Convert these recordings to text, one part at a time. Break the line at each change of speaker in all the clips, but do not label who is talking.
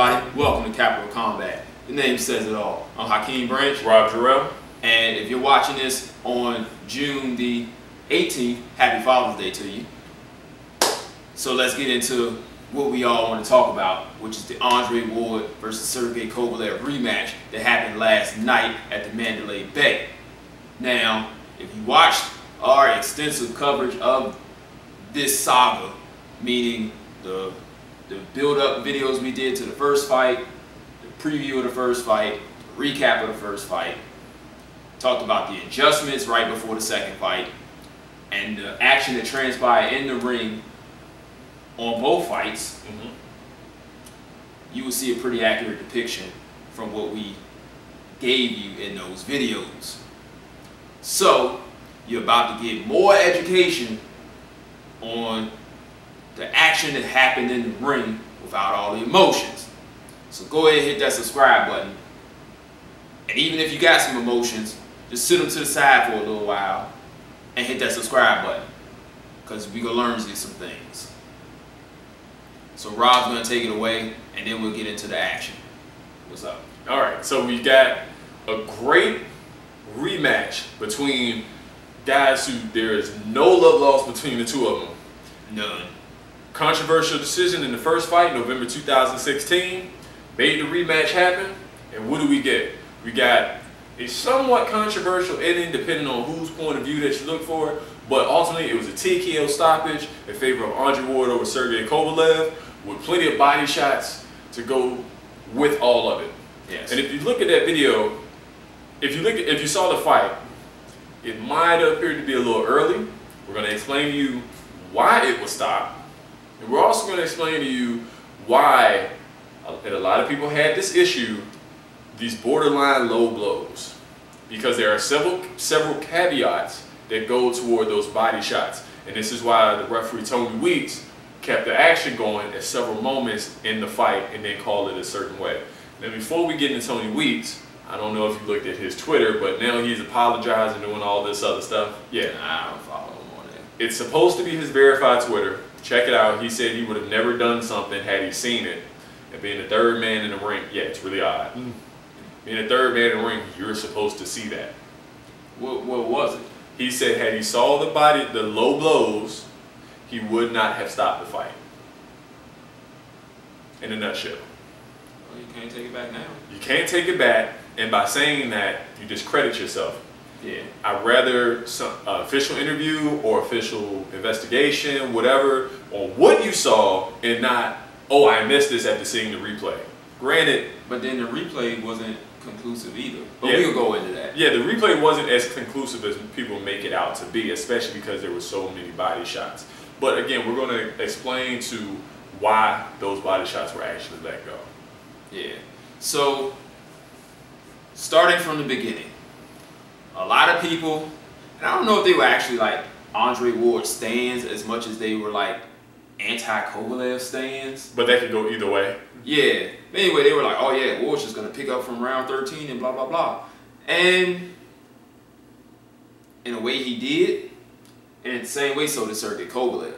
everybody? Welcome to Capital of Combat. The name says it all. I'm Hakeem
Rob.
and if you're watching this on June the 18th, happy Father's Day to you. So let's get into what we all want to talk about, which is the Andre Ward versus Sergey Kovalev rematch that happened last night at the Mandalay Bay. Now, if you watched our extensive coverage of this saga, meaning the build-up videos we did to the first fight, the preview of the first fight, the recap of the first fight, talked about the adjustments right before the second fight, and the action that transpired in the ring on both fights, you will see a pretty accurate depiction from what we gave you in those videos. So, you're about to get more education on the action that happened in the ring without all the emotions. So go ahead and hit that subscribe button. And even if you got some emotions, just sit them to the side for a little while and hit that subscribe button, because we're going to learn some things. So Rob's going to take it away, and then we'll get into the action. What's up?
Alright, so we got a great rematch between guys who there is no love lost between the two of them.
None.
Controversial decision in the first fight, November 2016. Made the rematch happen, and what do we get? We got a somewhat controversial ending depending on whose point of view that you look for, but ultimately it was a TKO stoppage in favor of Andre Ward over Sergey Kovalev, with plenty of body shots to go with all of it.
Yes.
And if you look at that video, if you saw the fight, it might have appeared to be a little early. We're going to explain to you why it was stopped, and we're also going to explain to you why a lot of people had this issue, these borderline low blows, because there are several caveats that go toward those body shots, and this is why the referee Tony Weeks kept the action going at several moments in the fight and then called it a certain way. Now, before we get into Tony Weeks, I don't know if you looked at his Twitter, but now he's apologizing, doing all this other stuff. Yeah,
I don't follow him on that.
It's supposed to be his verified Twitter. Check it out. He said he would have never done something had he seen it. And being the third man in the ring, yeah, it's really odd. Being the third man in the ring, you're supposed to see that.
What was it?
He said had he saw the low blows, he would not have stopped the fight. In a nutshell.
Well, you can't take it back now.
You can't take it back, and by saying that, you discredit yourself.
Yeah.
I'd rather some official interview or official investigation, whatever, on what you saw, and not, oh, I missed this after seeing the replay. Granted.
But then the replay wasn't conclusive either. But
yeah,
we'll go into that.
Yeah, the replay wasn't as conclusive as people make it out to be, especially because there were so many body shots. But again, we're going to explain to why those body shots were actually let go.
Yeah. So, starting from the beginning, a lot of people, and I don't know if they were actually like Andre Ward stands as much as they were like anti-Kovalev stands.
But that could go either way.
Yeah. Anyway, they were like, oh yeah, Ward's just going to pick up from round 13 and blah, blah, blah. And in a way he did, and in the same way so did Sergey Kovalev.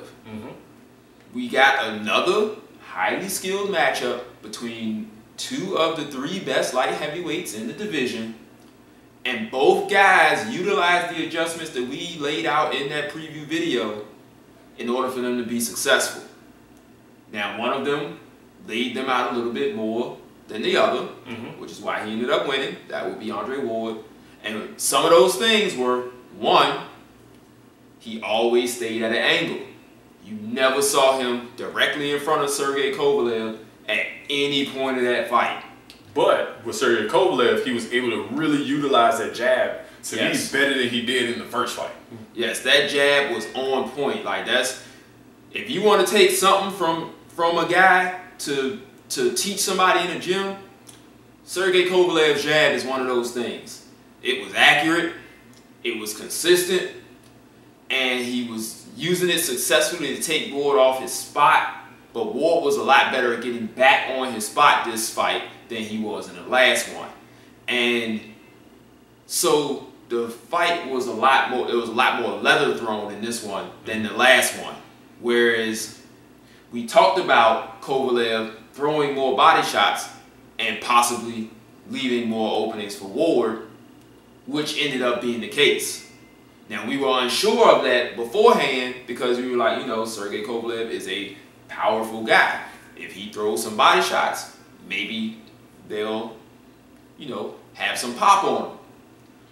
We got another highly skilled matchup between two of the three best light heavyweights in the division, and both guys utilized the adjustments that we laid out in that preview video in order for them to be successful. Now, one of them laid them out a little bit more than the other, which is why he ended up winning. That would be Andre Ward. And some of those things were, one, he always stayed at an angle. You never saw him directly in front of Sergey Kovalev at any point of that fight.
But with Sergey Kovalev, he was able to really utilize that jab to me better than he did in the first fight.
Yes, that jab was on point. Like, that's, if you want to take something from a guy to teach somebody in a gym, Sergey Kovalev's jab is one of those things. It was accurate, it was consistent, and he was using it successfully to take Ward off his spot. But Ward was a lot better at getting back on his spot this fight than he was in the last one. And so the fight was a lot more, it was a lot more leather thrown in this one than the last one. Whereas we talked about Kovalev throwing more body shots and possibly leaving more openings for Ward, which ended up being the case. Now, we were unsure of that beforehand because we were like, you know, Sergey Kovalev is a powerful guy. If he throws some body shots, maybe they'll, you know, have some pop on him.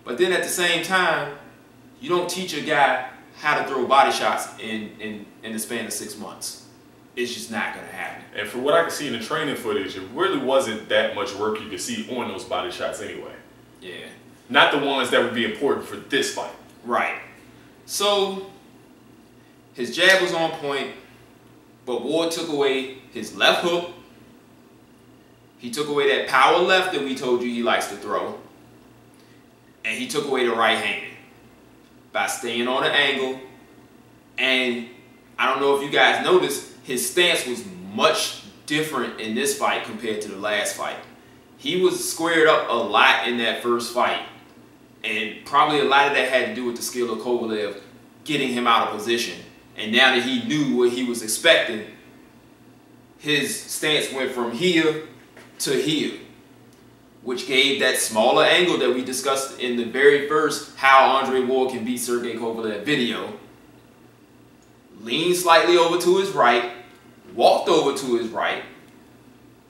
But then at the same time, you don't teach a guy how to throw body shots in the span of 6 months. It's just not going to happen.
And for what I could see in the training footage, it really wasn't that much work you could see on those body shots anyway.
Yeah.
Not the ones that would be important for this fight.
Right. So, his jab was on point, but Ward took away his left hook. He took away that power left that we told you he likes to throw. And he took away the right hand by staying on the angle. And I don't know if you guys noticed, his stance was much different in this fight compared to the last fight. He was squared up a lot in that first fight. And probably a lot of that had to do with the skill of Kovalev getting him out of position. And now that he knew what he was expecting, his stance went from here to here, which gave that smaller angle that we discussed in the very first How Andre Ward Can Beat Sergey Kovalev video. Leaned slightly over to his right, walked over to his right,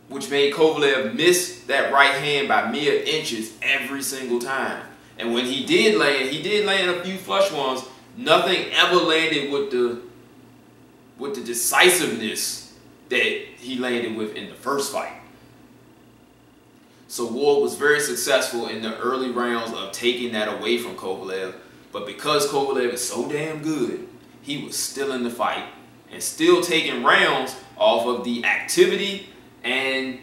which made Kovalev miss that right hand by mere inches every single time. And when he did land a few flush ones. Nothing ever landed with the decisiveness that he landed with in the first fight. So Ward was very successful in the early rounds of taking that away from Kovalev. But because Kovalev is so damn good, he was still in the fight and still taking rounds off of the activity and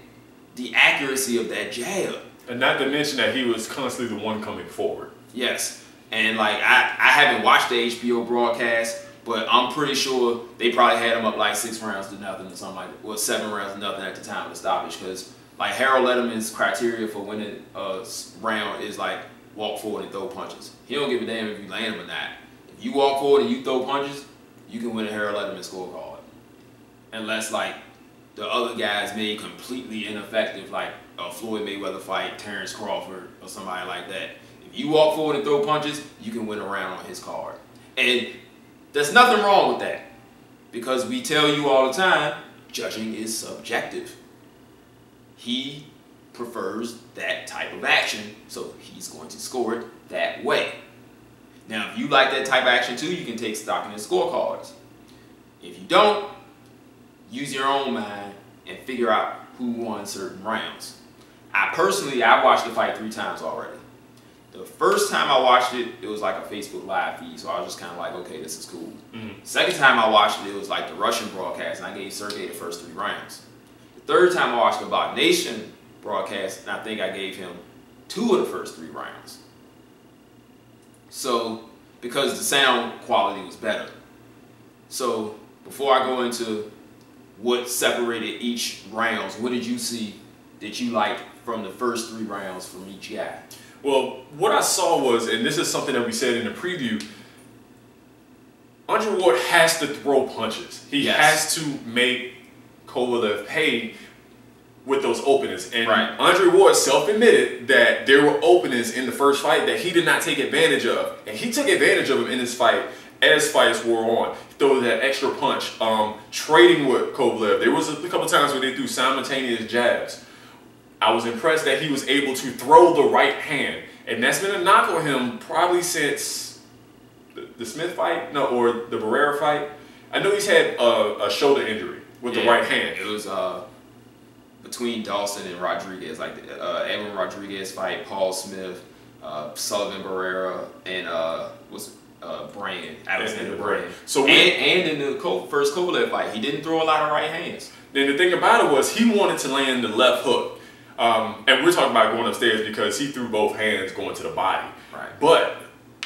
the accuracy of that jab. And
not to mention that he was constantly the one coming forward.
Yes. And like I haven't watched the HBO broadcast, but I'm pretty sure they probably had him up like 6 rounds to nothing or something like that. Well, 7 rounds to nothing at the time of the stoppage, because like Harold Letterman's criteria for winning a round is like walk forward and throw punches. He don't give a damn if you land them or not. If you walk forward and you throw punches, you can win a Harold Letterman scorecard. Unless like the other guys made completely ineffective, like a Floyd Mayweather fight, Terrence Crawford, or somebody like that. If you walk forward and throw punches, you can win a round on his card. And there's nothing wrong with that, because we tell you all the time, judging is subjective. He prefers that type of action, so he's going to score it that way. Now, if you like that type of action too, you can take stock in his scorecards. If you don't, use your own mind and figure out who won certain rounds. I watched the fight 3 times already. The first time I watched it, it was like a Facebook Live feed, so I was just kind of like, okay, this is cool. Second time I watched it, it was like the Russian broadcast, and I gave Sergey the first 3 rounds. The third time I watched the Box Nation broadcast, and I think I gave him 2 of the first 3 rounds. So, because the sound quality was better. So, before I go into what separated each rounds, what did you see that you liked from the first 3 rounds from each guy?
Well, what I saw was, and this is something that we said in the preview, Andre Ward has to throw punches. He has to make Kovalev pay with those openings. And Andre Ward self-admitted that there were openings in the first fight that he did not take advantage of. And he took advantage of them in this fight as fights wore on. Throw that extra punch, trading with Kovalev. There was a couple times where they threw simultaneous jabs. I was impressed that he was able to throw the right hand. And that's been a knock on him probably since the Smith fight, or the Barrera fight. I know he's had a shoulder injury with the right hand.
It was between Dawson and Rodriguez, like the Edwin Rodriguez fight, Paul Smith, Sullivan Barrera, and Brand, Alexander Brand. So and in the first Kovalev fight, he didn't throw a lot of right hands.
Then the thing about it was he wanted to land the left hook. And we're talking about going upstairs because he threw both hands going to the body.
Right.
But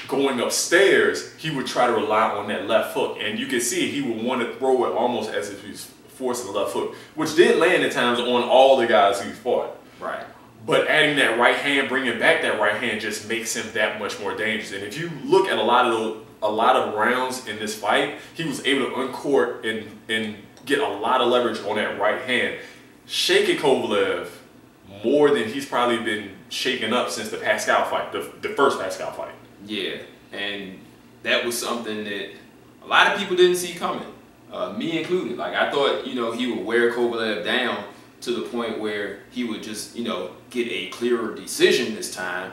going upstairs, he would try to rely on that left hook. And you can see he would want to throw it almost as if he's forcing the left hook, which did land at times on all the guys he fought.
Right.
But adding that right hand, bringing back that right hand just makes him that much more dangerous. And if you look at a lot of rounds in this fight, he was able to uncourt and get a lot of leverage on that right hand. shaking Kovalev more than he's probably been shaken up since the Pascal fight, the first Pascal fight.
Yeah, and that was something that a lot of people didn't see coming, me included. Like, I thought, you know, he would wear Kovalev down to the point where he would just, you know, get a clearer decision this time.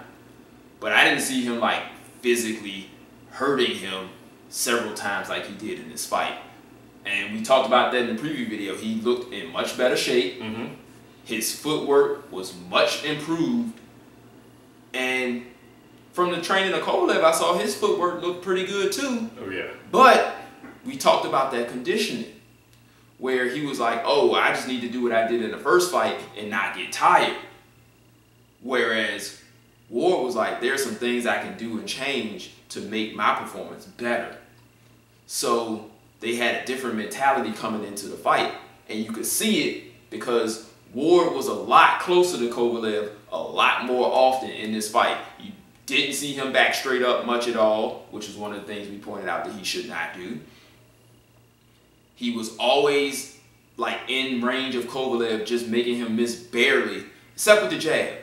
But I didn't see him, like, physically hurting him several times like he did in this fight. And we talked about that in the preview video. He looked in much better shape. His footwork was much improved. And from the training of Kovalev, I saw his footwork look pretty good too.
Oh, yeah.
But we talked about that conditioning, where he was like, oh, I just need to do what I did in the first fight and not get tired. Whereas Ward was like, there's some things I can do and change to make my performance better. So they had a different mentality coming into the fight, and you could see it because Ward was a lot closer to Kovalev a lot more often in this fight. You didn't see him back straight up much at all, which is one of the things we pointed out that he should not do. He was always like in range of Kovalev, just making him miss barely, except with the jab.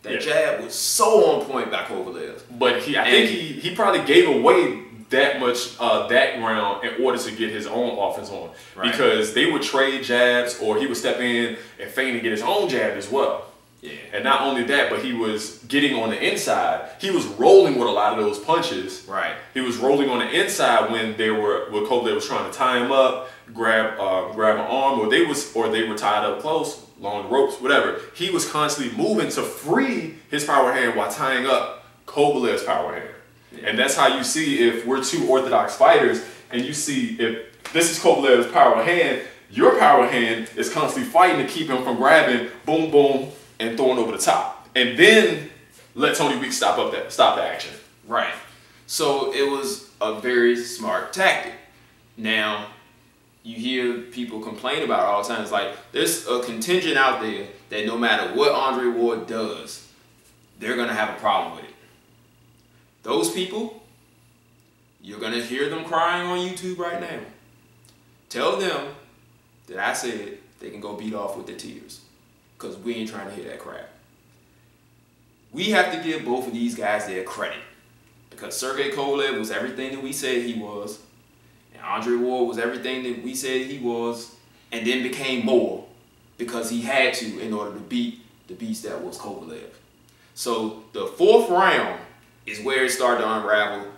That jab was so on point by Kovalev.
But I think he probably gave away that much that round in order to get his own offense on. Right. Because they would trade jabs, or he would step in and feign to get his own jab as well.
Yeah.
And not only that, but he was getting on the inside. He was rolling with a lot of those punches.
Right.
He was rolling on the inside when Kovalev was trying to tie him up, grab an arm, or they were tied up close, long ropes, whatever. He was constantly moving to free his power hand while tying up Kovalev's power hand. Yeah. And that's how you see if we're two orthodox fighters, and you see if this is Kovalev's power hand, your power hand is constantly fighting to keep him from grabbing, boom, boom, and throwing over the top. And then let Tony Weeks stop the action.
Right. So it was a very smart tactic. Now, you hear people complain about it all the time. It's like, there's a contingent out there that no matter what Andre Ward does, they're going to have a problem with it. Those people, you're going to hear them crying on YouTube right now. Tell them that I said they can go beat off with their tears, because we ain't trying to hear that crap. We have to give both of these guys their credit, because Sergey Kovalev was everything that we said he was, and Andre Ward was everything that we said he was, and then became more because he had to in order to beat the beast that was Kovalev. So the fourth round is where it started to unravel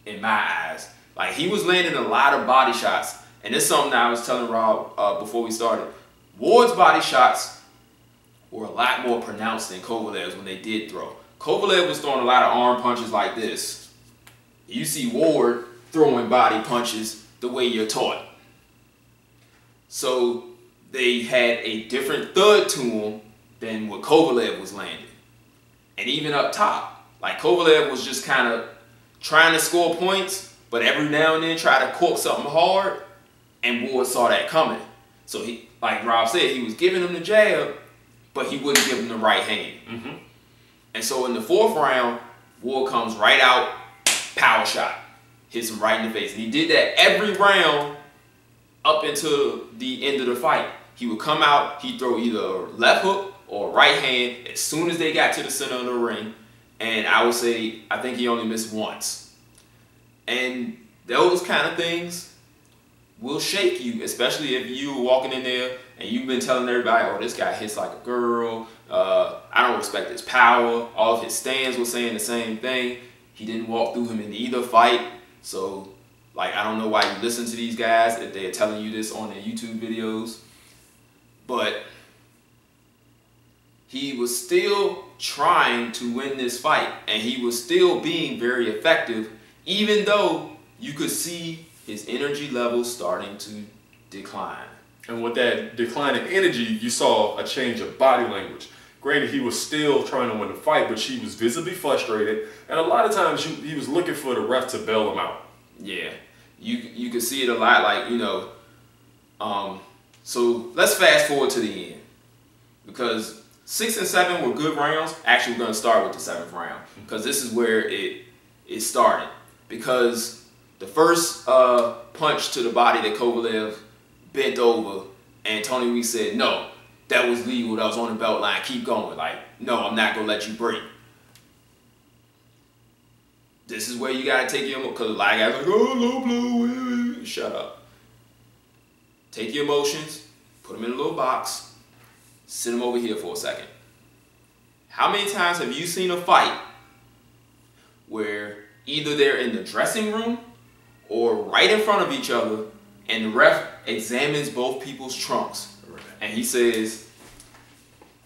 in my eyes. Like, he was landing a lot of body shots, and it's something that I was telling Rob before we started. Ward's body shots were a lot more pronounced than Kovalev's when they did throw. Kovalev was throwing a lot of arm punches like this. You see Ward throwing body punches the way you're taught. So they had a different thud to them than what Kovalev was landing. And even up top, like, Kovalev was just kind of trying to score points, but every now and then try to cork something hard, and Ward saw that coming. So he, like Rob said, he was giving him the jab, but he wouldn't give him the right hand. And so in the fourth round, Ward comes right out, power shot, hits him right in the face. And he did that every round up until the end of the fight. He would come out, he'd throw either a left hook or a right hand as soon as they got to the center of the ring. And I would say, I think he only missed once. And those kind of things will shake you, especially if you were walking in there and you've been telling everybody, oh, this guy hits like a girl, I don't respect his power. All of his stands were saying the same thing. He didn't walk through him in either fight. So, like, I don't know why you listen to these guys if they're telling you this on their YouTube videos. But he was still trying to win this fight, and he was still being very effective, even though you could see his energy levels starting to decline.
And with that decline in energy, you saw a change of body language. Granted, he was still trying to win the fight, but he was visibly frustrated, and a lot of times he was looking for the ref to bail him out.
Yeah, you could see it a lot, like, you know. So let's fast forward to the end, because 6 and 7 were good rounds. Actually, we're going to start with the 7th round, because this is where it started. Because the first punch to the body that Kovalev bent over, and Tony Weeks said, no, that was legal, that was on the belt line, keep going. Like, no, I'm not going to let you break. This is where you got to take your, because a lot of guys are like, oh, low blow, shut up. Take your emotions, put them in a little box, sit them over here for a second. How many times have you seen a fight where either they're in the dressing room or right in front of each other and the ref examines both people's trunks and he says,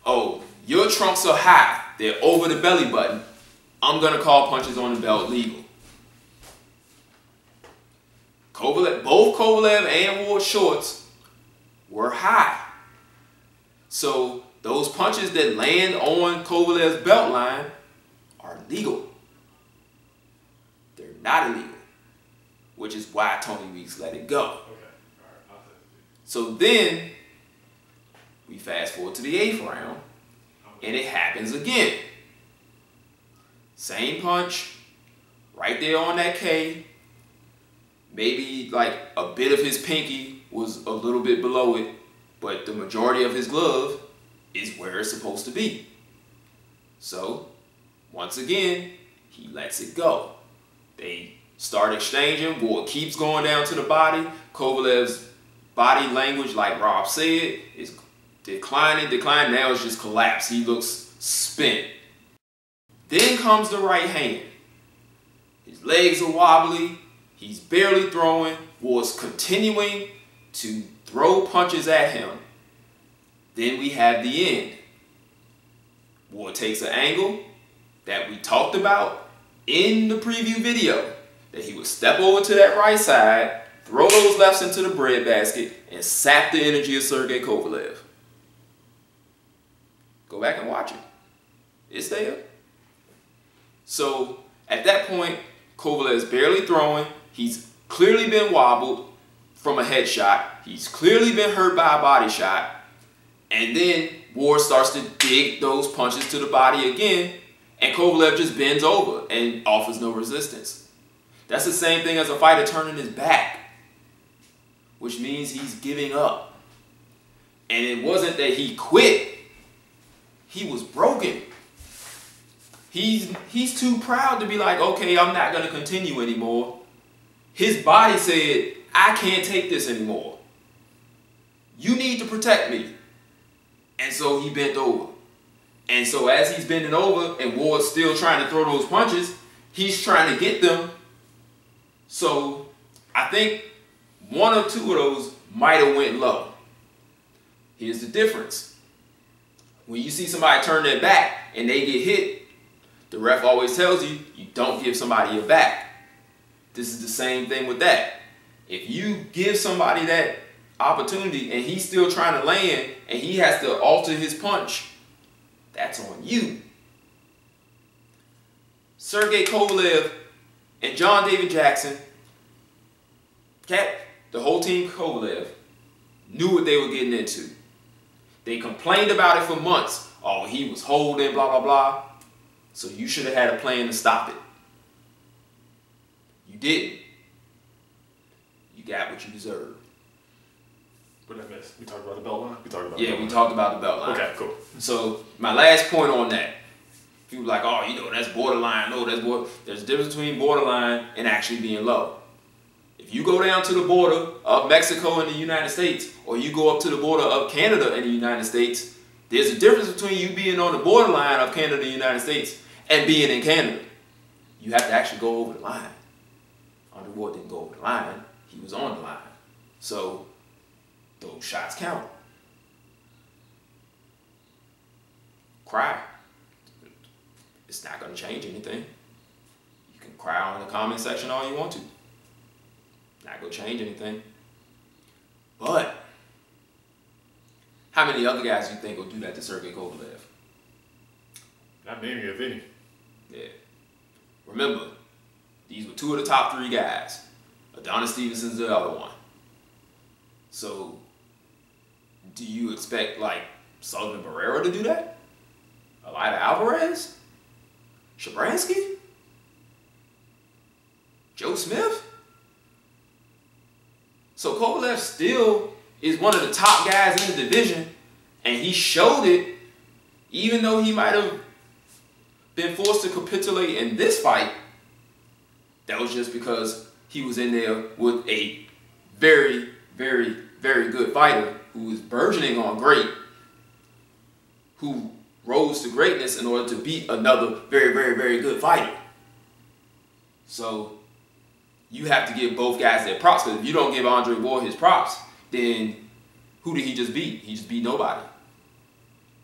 oh, your trunks are high, they're over the belly button, I'm going to call punches on the belt legal. Both Kovalev and Ward's shorts were high. So those punches that land on Kovalev's belt line are legal. They're not illegal, which is why Tony Weeks let it go. So then we fast forward to the 8th round, and it happens again. Same punch, right there on that K. Maybe like a bit of his pinky was a little bit below it, but the majority of his glove is where it's supposed to be. So, once again, he lets it go. They start exchanging. Ward keeps going down to the body. Kovalev's body language, like Rob said, is declining. Now it's just collapsed. He looks spent. Then comes the right hand. His legs are wobbly. He's barely throwing. Ward's continuing to throw punches at him. Then we have the end. Ward takes an angle that we talked about in the preview video, that he would step over to that right side, throw those lefts into the breadbasket, and sap the energy of Sergey Kovalev. Go back and watch it. It's there. So at that point, Kovalev's barely throwing. He's clearly been wobbled from a headshot. He's clearly been hurt by a body shot. And then Ward starts to dig those punches to the body again, and Kovalev just bends over and offers no resistance. That's the same thing as a fighter turning his back, which means he's giving up. And it wasn't that he quit. He was broken. He's too proud to be like, okay, I'm not going to continue anymore. His body said, I can't take this anymore. You need to protect me. And so he bent over. And so as he's bending over and Ward's still trying to throw those punches, he's trying to get them. So I think one or two of those might have went low. Here's the difference. When you see somebody turn their back and they get hit, the ref always tells you, you don't give somebody your back. This is the same thing with that. If you give somebody that opportunity and he's still trying to land and he has to alter his punch, that's on you. Sergey Kovalev and John David Jackson, the whole team Kovalev, knew what they were getting into. They complained about it for months. Oh, he was holding, blah, blah, blah. So you should have had a plan to stop it. You didn't. You got what you deserved.
What did I miss? We talked about the belt line? We talked
about the belt line.
Okay, cool.
So my last point on that. People like, oh, you know, that's borderline. No, that's border. There's a difference between borderline and actually being low. If you go down to the border of Mexico and the United States, or you go up to the border of Canada and the United States, there's a difference between you being on the borderline of Canada and the United States and being in Canada. You have to actually go over the line. Andre Ward didn't go over the line. He was on the line. So those shots count. Cry. It's not going to change anything. You can cry in the comment section all you want to. Not going to change anything. But how many other guys do you think will do that to Sergey Kovalev?
Not many, if any.
Yeah. Remember, these were two of the top three guys. Adonis Stevenson's the other one. So, do you expect, like, Sullivan Barrera to do that? Elida Alvarez? Shabransky? Joe Smith? So Kovalev still is one of the top guys in the division, And he showed it, even though he might have been forced to capitulate in this fight. That was just because he was in there with a very, very, very good fighter who was burgeoning on great, who rose to greatness in order to beat another very, very, very good fighter. So you have to give both guys their props, because if you don't give Andre Ward his props, then who did he just beat? He just beat nobody.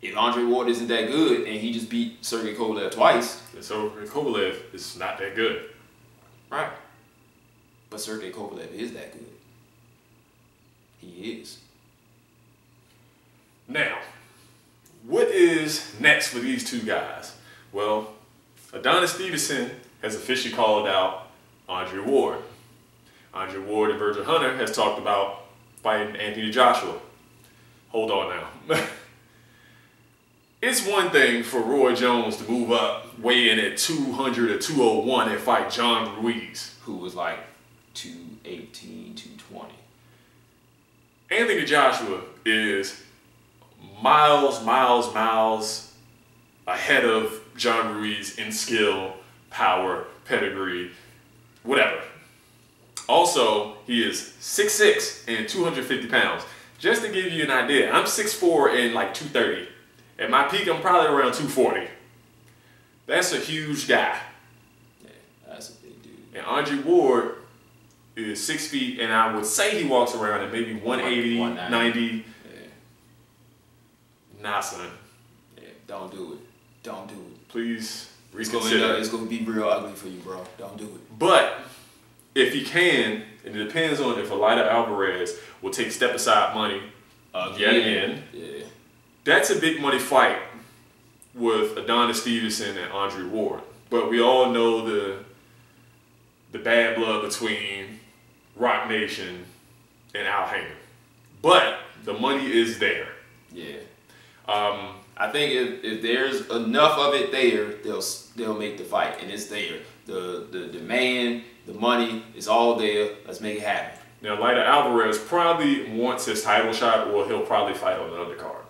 If Andre Ward isn't that good and he just beat Sergey Kovalev twice.
Sergey Kovalev is not that good.
Right. But Sergey Kovalev is that good. He is.
Now, what is next for these two guys? Well, Adonis Stevenson has officially called out Andre Ward. Andre Ward and Virgil Hunter has talked about fighting Anthony Joshua. Hold on now. It's one thing for Roy Jones to move up, weigh in at 200 or 201 and fight John Ruiz,
who was like 218, 220.
Anthony Joshua is miles ahead of John Ruiz in skill, power, pedigree, whatever. Also, he is 6'6" and 250 pounds. Just to give you an idea, I'm 6'4" and like 230. At my peak, I'm probably around 240. That's a huge guy.
Yeah, that's a big dude.
And Andre Ward is 6 feet, and I would say he walks around at maybe 180, 90.
Yeah.
Nah, son.
Yeah, don't do it. Don't do it.
Please reconsider.
It's going to be real ugly for you, bro. Don't do it.
But if he can, and it depends on if Elida Alvarez will take step-aside money yet again.
Yeah.
That's a big money fight with Adonis Stevenson and Andre Ward. But we all know the bad blood between Rock Nation and Al Haymon. But the money is there.
Yeah. I think if there's enough of it there, they'll make the fight, and it's there. The demand, the money, is all there. Let's make it happen.
Now, Elida Alvarez probably wants his title shot, or he'll probably fight on the undercard.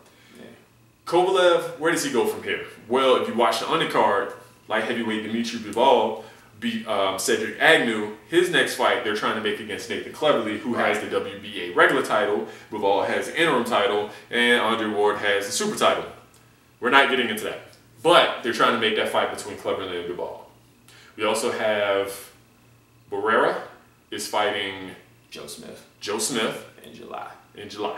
Kovalev, where does he go from here? Well, if you watch the undercard, light heavyweight Dimitri Bivol beat Cedric Agnew. His next fight, they're trying to make against Nathan Cleverly, who has the WBA regular title. Bivol has the interim title, and Andre Ward has the super title. We're not getting into that. But they're trying to make that fight between Cleverly and Bivol. We also have Barrera is fighting
Joe Smith.
In July.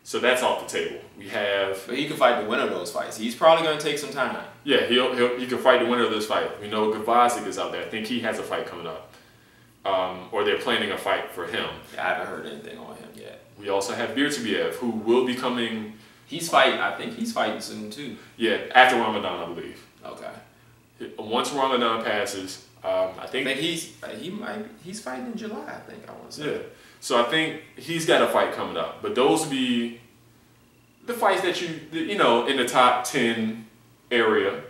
So that's off the table. We have...
But he can fight the winner of those fights. He's probably going to take some time.
Yeah, he can fight the winner of this fight. We know Gavazic is out there. I think he has a fight coming up. Or they're planning a fight for him.
Yeah, I haven't heard anything on him yet.
We also have Birtabiev, who will be coming...
He's fighting, I think he's fighting soon too.
Yeah, after Ramadan, I believe.
Okay.
Once Ramadan passes, I think
he's fighting in July, I think I want to say.
Yeah. So I think he's got a fight coming up. But those would be the fights that you know, in the top 10 area.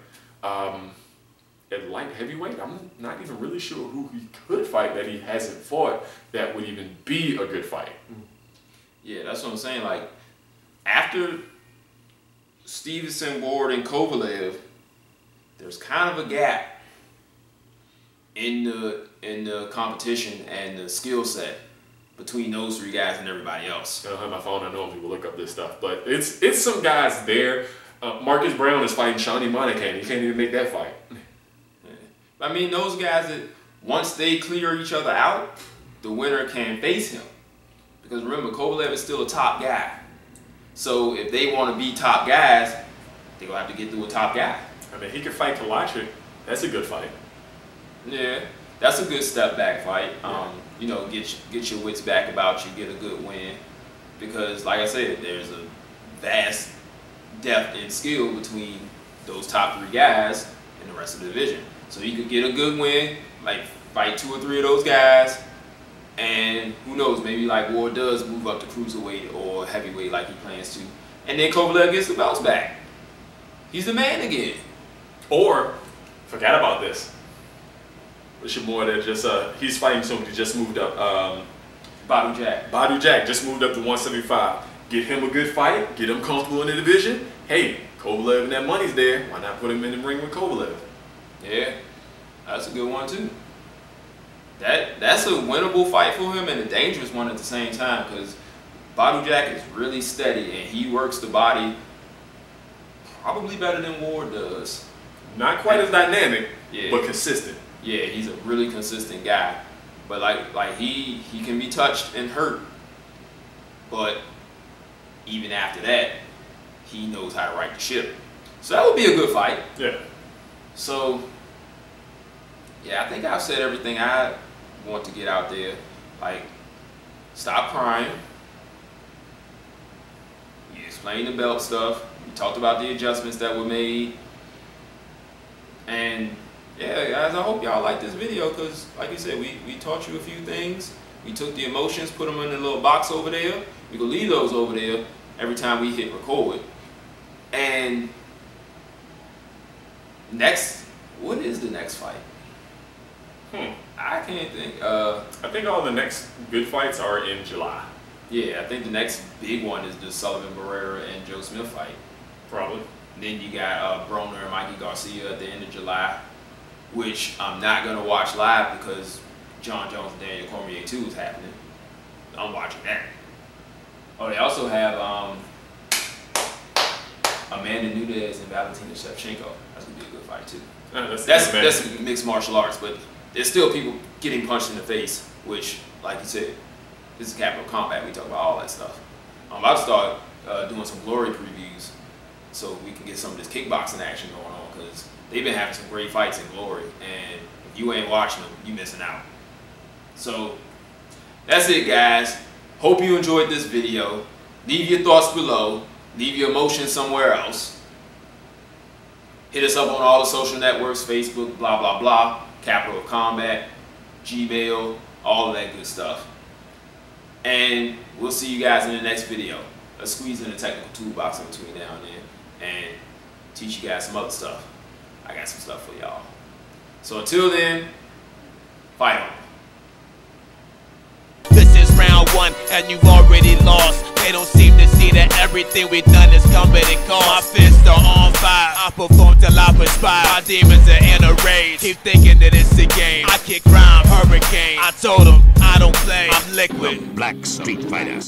At light heavyweight, I'm not even really sure who he could fight that he hasn't fought that would even be a good fight.
Yeah, that's what I'm saying. Like, after Stevenson, Ward, and Kovalev, there's kind of a gap in the competition and the skill set between those three guys and everybody else.
I don't have my phone. I know people look up this stuff, but it's some guys there. Marcus Brown is fighting Shawnee Monacan. He can't even make that fight.
Yeah. I mean, those guys that once they clear each other out, the winner can face him. Because remember, Kovalev is still a top guy. So if they want to be top guys, they're going to have to get through a top guy.
I mean, he could fight Kalatric. That's a good fight.
Yeah, that's a good step back fight. You know, get your wits back about you, get a good win. Because, like I said, there's a vast depth and skill between those top three guys and the rest of the division. So you could get a good win, like fight 2 or 3 of those guys, and who knows, maybe like Ward does move up to cruiserweight or heavyweight like he plans to, and then Kovalev gets the belts back. He's the man again.
Or, forget about this. What's your boy that just, he's fighting somebody, just moved up.
Badu Jack.
Badu Jack just moved up to 175. get him a good fight, get him comfortable in the division. Hey, Kovalev and that money's there. Why not put him in the ring with Kovalev?
Yeah, that's a good one too. That's a winnable fight for him and a dangerous one at the same time, because Badou Jack is really steady and he works the body probably better than Ward does.
Not quite as dynamic,
yeah,
but consistent.
Yeah, he's a really consistent guy. But like he can be touched and hurt, but even after that, he knows how to right the ship. So that would be a good fight.
Yeah.
So yeah, I think I've said everything I want to get out there. Like, stop crying. You explained the belt stuff. We talked about the adjustments that were made. And yeah, guys, I hope y'all like this video, because like you said, we taught you a few things. We took the emotions, put them in a little box over there. We can leave those over there every time we hit record. And next, what is the next fight? I can't think.
I think all the next good fights are in July.
Yeah, I think the next big one is the Sullivan Barrera and Joe Smith fight.
Probably.
Then you got Broner and Mikey Garcia at the end of July, which I'm not going to watch live because John Jones and Daniel Cormier 2 is happening. I'm watching that. Oh, they also have Amanda Nunes and Valentina Shevchenko. That's going to be a good fight too. That's mixed martial arts, but there's still people getting punched in the face, which, like you said, this is Capital Combat. We talk about all that stuff. I'm about to start doing some Glory previews so we can get some of this kickboxing action going on, because they've been having some great fights in Glory, and if you ain't watching them, you missing out. So that's it, guys. Hope you enjoyed this video. Leave your thoughts below. Leave your emotions somewhere else. Hit us up on all the social networks, Facebook, blah, blah, blah, Capital of Combat, Gmail, all of that good stuff. And we'll see you guys in the next video. Let's squeeze in the technical toolbox in between now and then and teach you guys some other stuff. I got some stuff for y'all. So until then, fight on.
This is round one and you've already lost. They don't seem to see that everything we've done is coming and cost. My fists are on fire, I perform till I perspire. My demons are in a rage, keep thinking that it's a game. I kick crime, hurricane, I told them I don't play, I'm liquid.
Black Street Fighter.